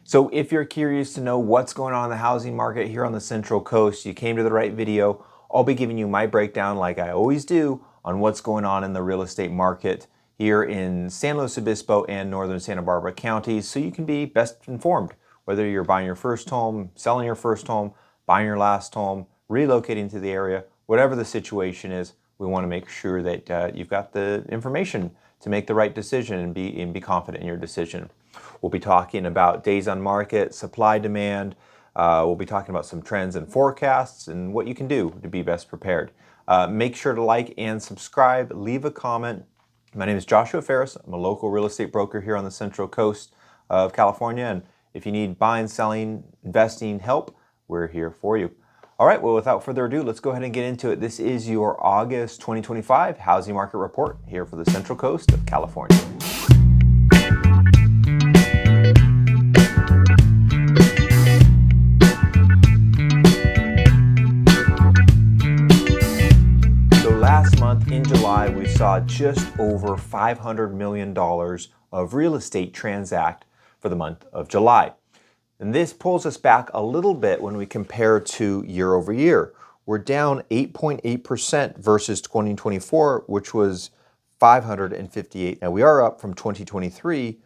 So if you're curious to know what's going on in the housing market here on the Central Coast, you came to the right video. I'll be giving you my breakdown like I always do on what's going on in the real estate market here in San Luis Obispo and northern Santa Barbara counties so you can be best informed, whether you're buying your first home, selling your first home, buying your last home, relocating to the area, whatever the situation is. We want to make sure that you've got the information to make the right decision and be confident in your decision. We'll be talking about days on market, supply, demand. We'll be talking about some trends and forecasts and what you can do to be best prepared. Make sure to like and subscribe, leave a comment. My name is Joshua Ferris. I'm a local real estate broker here on the Central Coast of California. And if you need buying, selling, investing help, we're here for you. All right, well, without further ado, let's go ahead and get into it. This is your August 2025 housing market report here for the Central Coast of California. Last month in July, we saw just over $500 million of real estate transact for the month of July. And this pulls us back a little bit when we compare to year over year. We're down 8.8% versus 2024, which was 558. And we are up from 2023,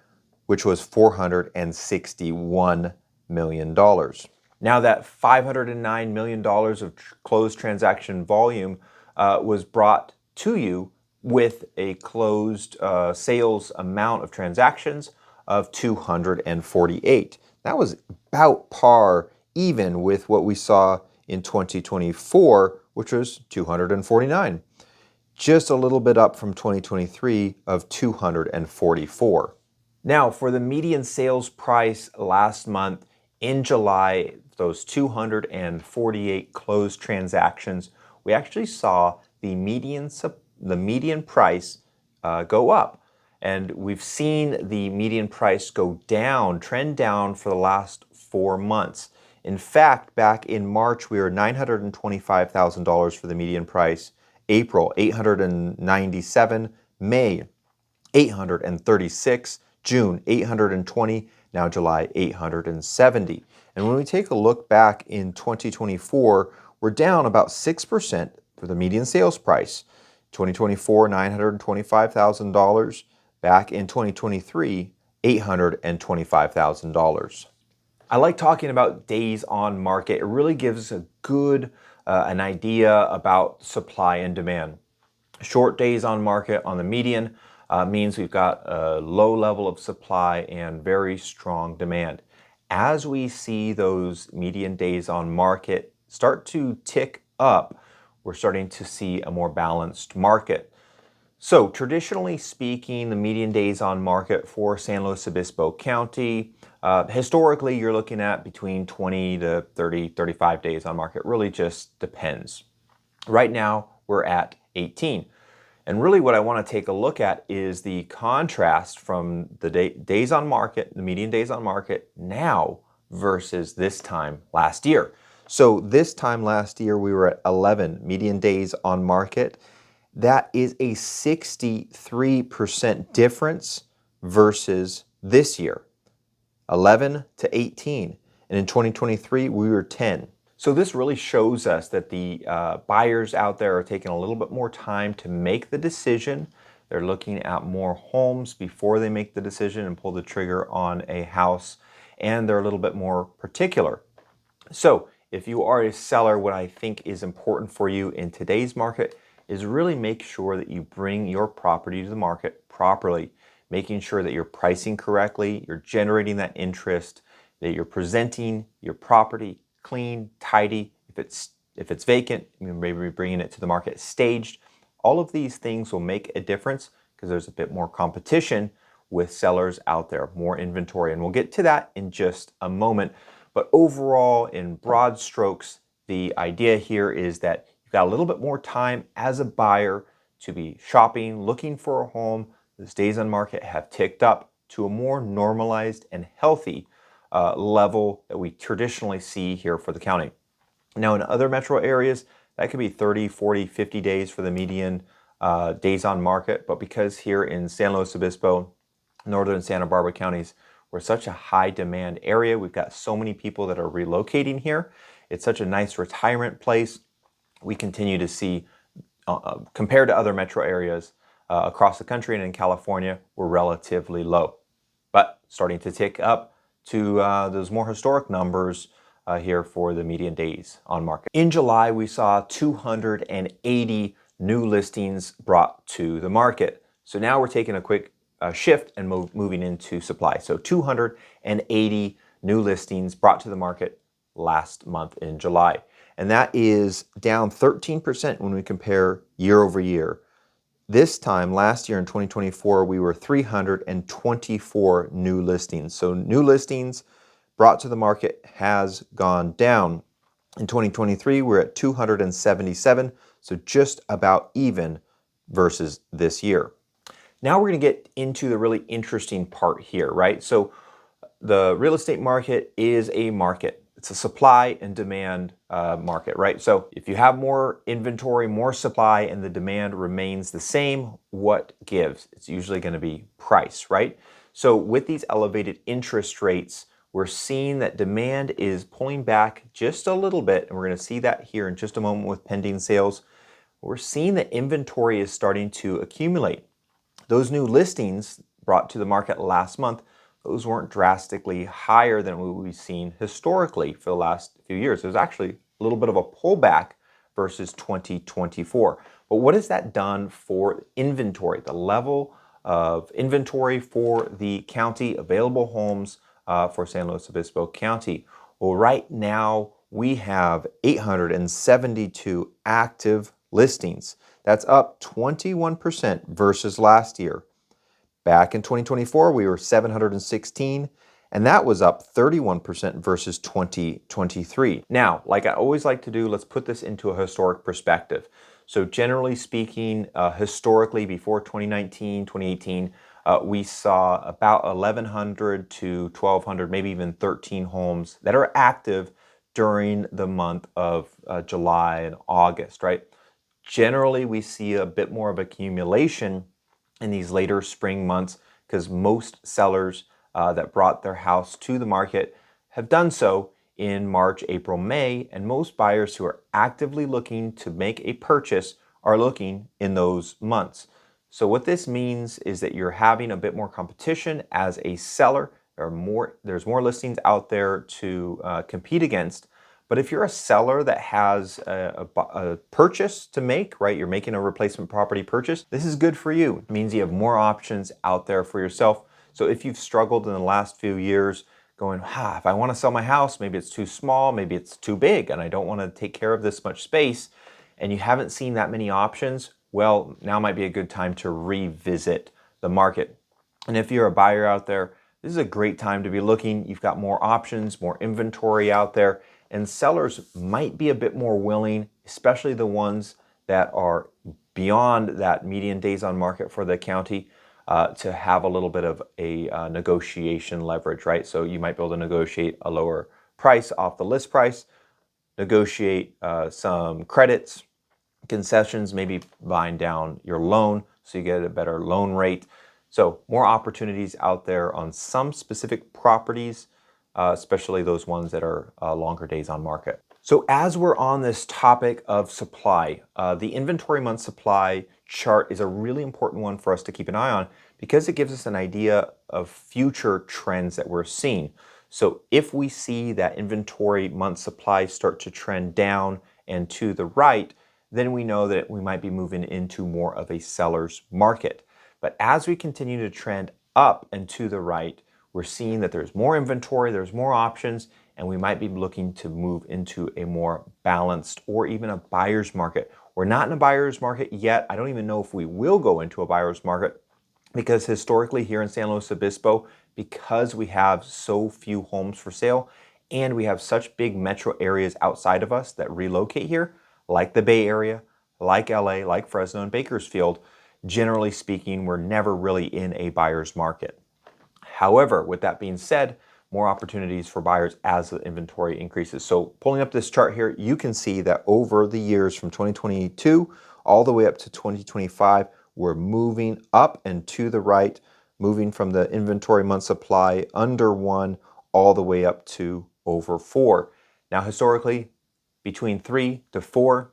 which was $461 million. Now that $509 million of closed transaction volume was brought to you with a closed sales amount of transactions of 248. That was about par even with what we saw in 2024, which was 249. Just a little bit up from 2023 of 244. Now, for the median sales price last month in July, those 248 closed transactions, we actually saw the median price go up. And we've seen the median price go down, trend down for the last 4 months. In fact, back in March, we were $925,000 for the median price. April, $897,000. May, $836,000. June, $820,000. Now July, $870,000. And when we take a look back in 2024, we're down about 6% for the median sales price. 2024, $925,000. Back in 2023, $825,000. I like talking about days on market. It really gives a good an idea about supply and demand. Short days on market on the median means we've got a low level of supply and very strong demand. As we see those median days on market start to tick up, we're starting to see a more balanced market. So traditionally speaking, the median days on market for San Luis Obispo County, historically you're looking at between 20 to 30, 35 days on market. Really just depends. Right now we're at 18. And really what I want to take a look at is the contrast from the days on market, the median days on market now versus this time last year. So this time last year, we were at 11 median days on market. That is a 63% difference versus this year, 11 to 18. And in 2023, we were 10. So this really shows us that the buyers out there are taking a little bit more time to make the decision. They're looking at more homes before they make the decision and pull the trigger on a house. And they're a little bit more particular. So if you are a seller, what I think is important for you in today's market is really make sure that you bring your property to the market properly, making sure that you're pricing correctly, you're generating that interest, that you're presenting your property clean, tidy. If it's vacant, maybe bringing it to the market staged. All of these things will make a difference because there's a bit more competition with sellers out there, more inventory. And we'll get to that in just a moment. But overall, in broad strokes, the idea here is that you've got a little bit more time as a buyer to be shopping, looking for a home. Those days on market have ticked up to a more normalized and healthy level that we traditionally see here for the county. Now, in other metro areas, that could be 30, 40, 50 days for the median days on market. But because here in San Luis Obispo, northern Santa Barbara counties, We're such a high demand area. We've got so many people that are relocating here. It's such a nice retirement place. We continue to see, compared to other metro areas across the country and in California, we're relatively low, but starting to tick up to those more historic numbers here for the median days on market. In July, we saw 280 new listings brought to the market. So now we're taking a quick shift and moving into supply. So 280 new listings brought to the market last month in July. And that is down 13% when we compare year over year. This time last year in 2024, we were 324 new listings. So new listings brought to the market has gone down. In 2023, we're at 277, so just about even versus this year. Now we're going to get into the really interesting part here, right? So the real estate market is a market. It's a supply and demand market, right? So if you have more inventory, more supply, and the demand remains the same, what gives? It's usually going to be price, right? So with these elevated interest rates, we're seeing that demand is pulling back just a little bit, and we're going to see that here in just a moment with pending sales. We're seeing that inventory is starting to accumulate. Those new listings brought to the market last month, those weren't drastically higher than what we've seen historically for the last few years. There's actually a little bit of a pullback versus 2024. But what has that done for inventory, the level of inventory for the county, available homes for San Luis Obispo County? Well, right now we have 872 active listings. That's up 21% versus last year. Back in 2024, we were 716, and that was up 31% versus 2023. Now, like I always like to do, let's put this into a historic perspective. So generally speaking, historically, before 2019, 2018, we saw about 1,100 to 1,200, maybe even 13 homes that are active during the month of July and August, right? Generally, we see a bit more of accumulation in these later spring months because most sellers that brought their house to the market have done so in March, April, May, and most buyers who are actively looking to make a purchase are looking in those months. So what this means is that you're having a bit more competition as a seller. There's more listings out there to compete against. But if you're a seller that has a purchase to make, right, you're making a replacement property purchase, this is good for you. It means you have more options out there for yourself. So if you've struggled in the last few years going, if I want to sell my house, maybe it's too small, maybe it's too big, and I don't want to take care of this much space, and you haven't seen that many options, well, now might be a good time to revisit the market. And if you're a buyer out there, this is a great time to be looking. You've got more options, more inventory out there, and sellers might be a bit more willing, especially the ones that are beyond that median days on market for the county, to have a little bit of a negotiation leverage, right? So you might be able to negotiate a lower price off the list price, negotiate some credits, concessions, maybe buying down your loan so you get a better loan rate. So more opportunities out there on some specific properties, especially those ones that are longer days on market. So as we're on this topic of supply, the inventory month supply chart is a really important one for us to keep an eye on because it gives us an idea of future trends that we're seeing. So if we see that inventory month supply start to trend down and to the right, then we know that we might be moving into more of a seller's market. But as we continue to trend up and to the right, we're seeing that there's more inventory, there's more options, and we might be looking to move into a more balanced or even a buyer's market. We're not in a buyer's market yet. I don't even know if we will go into a buyer's market because historically here in San Luis Obispo, because we have so few homes for sale and we have such big metro areas outside of us that relocate here, like the Bay Area, like LA, like Fresno and Bakersfield, generally speaking, we're never really in a buyer's market. However, with that being said, more opportunities for buyers as the inventory increases. So pulling up this chart here, you can see that over the years from 2022 all the way up to 2025, we're moving up and to the right, moving from the inventory month supply under 1 all the way up to over 4. Now, historically, between 3 to 4,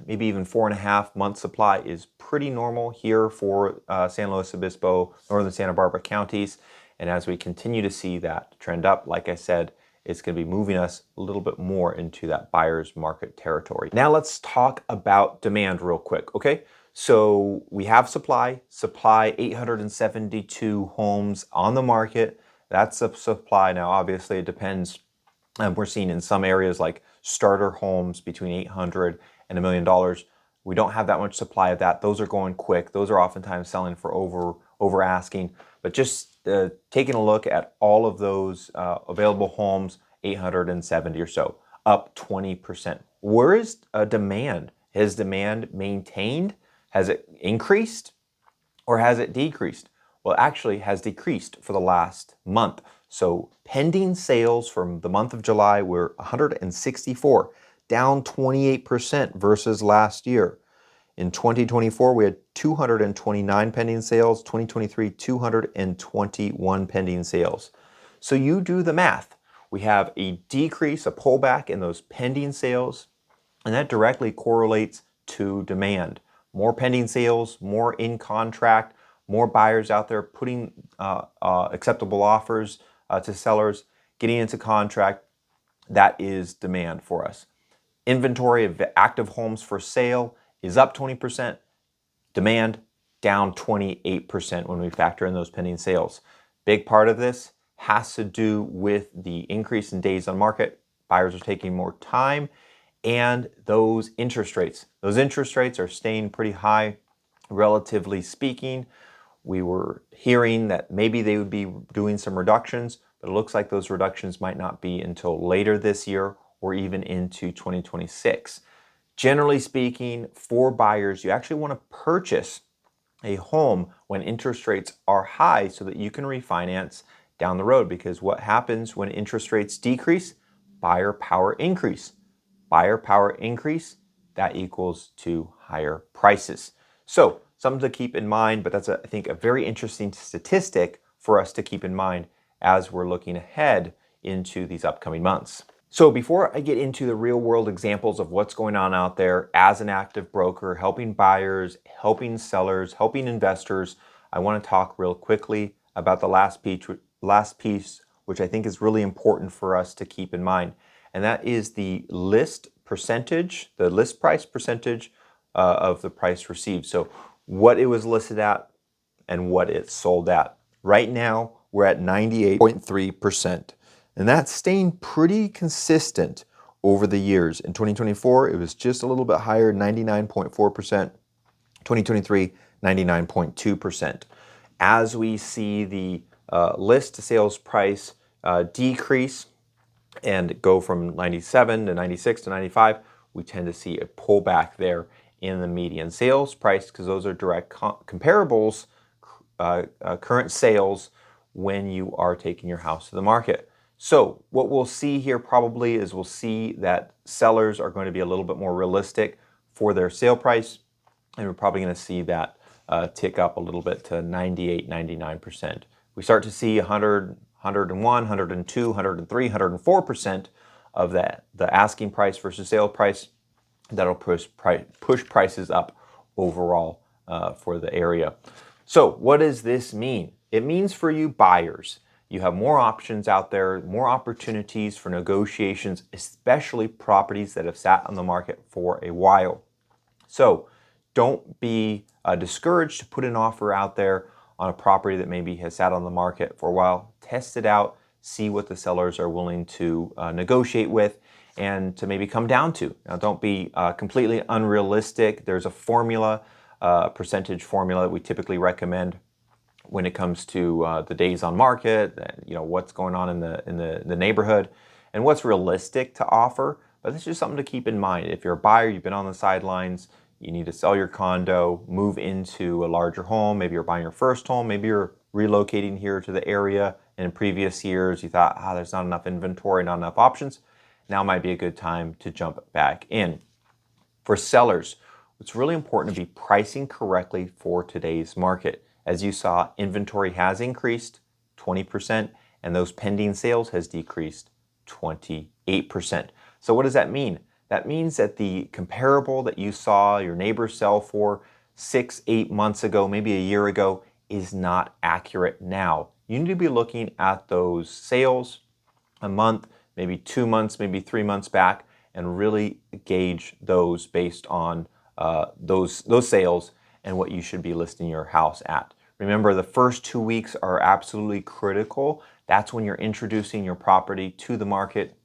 maybe even 4.5 month supply is pretty normal here for San Luis Obispo, northern Santa Barbara counties. And as we continue to see that trend up, like I said, it's going to be moving us a little bit more into that buyer's market territory. Now let's talk about demand real quick, okay? So we have supply, 872 homes on the market. That's a supply. Now, obviously, it depends. We're seeing in some areas like starter homes between $800 and $1 million. We don't have that much supply of that. Those are going quick. Those are oftentimes selling for over asking. But just taking a look at all of those available homes, 870 or so, up 20%. Where is demand? Has demand maintained? Has it increased? Or has it decreased? Well, it actually has decreased for the last month. So pending sales from the month of July were 164, down 28% versus last year. In 2024, we had 229 pending sales. 2023, 221 pending sales. So you do the math. We have a decrease, a pullback in those pending sales, and that directly correlates to demand. More pending sales, more in contract, more buyers out there putting acceptable offers to sellers, getting into contract. That is demand for us. Inventory of active homes for sale is up 20%. Demand down 28% when we factor in those pending sales. Big part of this has to do with the increase in days on market. Buyers are taking more time, and those interest rates. Those interest rates are staying pretty high, relatively speaking. We were hearing that maybe they would be doing some reductions, but it looks like those reductions might not be until later this year or even into 2026. Generally speaking, for buyers, you actually want to purchase a home when interest rates are high so that you can refinance down the road, because what happens when interest rates decrease? Buyer power increase. Buyer power increase, that equals to higher prices. So something to keep in mind, but that's, I think, a very interesting statistic for us to keep in mind as we're looking ahead into these upcoming months. So before I get into the real world examples of what's going on out there as an active broker, helping buyers, helping sellers, helping investors, I want to talk real quickly about the last piece, which I think is really important for us to keep in mind. And that is the list percentage, the list price percentage of the price received. So what it was listed at and what it sold at. Right now, we're at 98.3%. And that's staying pretty consistent over the years. In 2024, it was just a little bit higher, 99.4%. 2023, 99.2%. As we see the list sales price decrease and go from 97 to 96 to 95, we tend to see a pullback there in the median sales price, because those are direct comparables, current sales when you are taking your house to the market. So what we'll see here probably is we'll see that sellers are going to be a little bit more realistic for their sale price, and we're probably going to see that tick up a little bit to 98, 99%. We start to see 100, 101, 102, 103, 104% of that, the asking price versus sale price, that'll push prices up overall for the area. So what does this mean? It means for you buyers, you have more options out there, more opportunities for negotiations, especially properties that have sat on the market for a while. So don't be discouraged to put an offer out there on a property that maybe has sat on the market for a while. Test it out, see what the sellers are willing to negotiate with and to maybe come down to. Now, don't be completely unrealistic. There's a formula, percentage formula that we typically recommend when it comes to the days on market, what's going on in the neighborhood, and what's realistic to offer. But this is just something to keep in mind. If you're a buyer, you've been on the sidelines, you need to sell your condo, move into a larger home. Maybe you're buying your first home. Maybe you're relocating here to the area. And in previous years, you thought, there's not enough inventory, not enough options. Now might be a good time to jump back in. For sellers, it's really important to be pricing correctly for today's market. As you saw, inventory has increased 20%, and those pending sales has decreased 28%. So what does that mean? That means that the comparable that you saw your neighbors sell for 6-8 months ago, maybe a year ago, is not accurate now. You need to be looking at those sales a month, maybe 2 months, maybe 3 months back, and really gauge those based on those sales and what you should be listing your house at. Remember, the first 2 weeks are absolutely critical. That's when you're introducing your property to the market,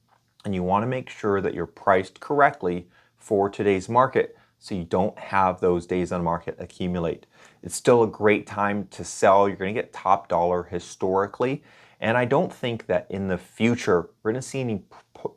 and you want to make sure that you're priced correctly for today's market so you don't have those days on market accumulate. It's still a great time to sell. You're going to get top dollar historically, and I don't think that in the future we're going to see any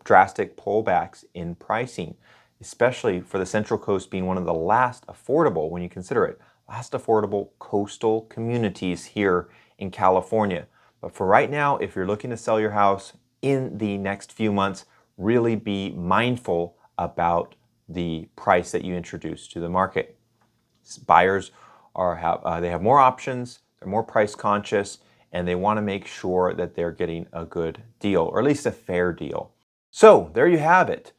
drastic pullbacks in pricing, especially for the Central Coast being one of the last affordable, when you consider it, last affordable coastal communities here in California. But for right now, if you're looking to sell your house in the next few months, really be mindful about the price that you introduce to the market. Buyers have more options, they're more price conscious, and they want to make sure that they're getting a good deal, or at least a fair deal. So there you have it.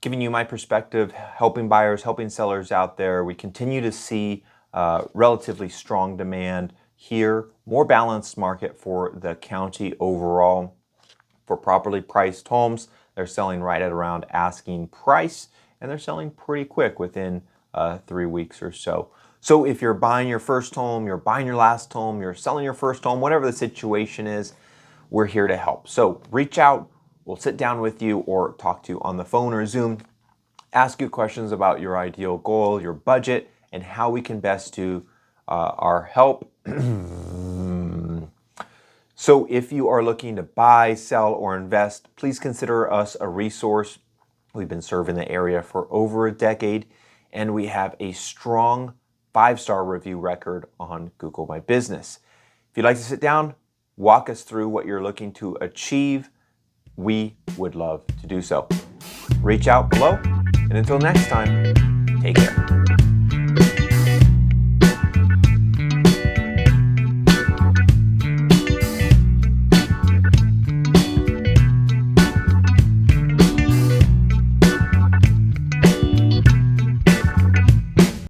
Giving you my perspective, helping buyers, helping sellers out there. We continue to see relatively strong demand here, more balanced market for the county overall. For properly priced homes, they're selling right at around asking price, and they're selling pretty quick within 3 weeks or so. So if you're buying your first home, you're buying your last home, you're selling your first home, whatever the situation is, we're here to help. So reach out. We'll sit down with you or talk to you on the phone or Zoom, ask you questions about your ideal goal, your budget, and how we can best do our help. So if you are looking to buy, sell, or invest, please consider us a resource. We've been serving the area for over a decade, and we have a strong 5-star review record on Google My Business. If you'd like to sit down, walk us through what you're looking to achieve, we would love to do so. Reach out below, and until next time, take care.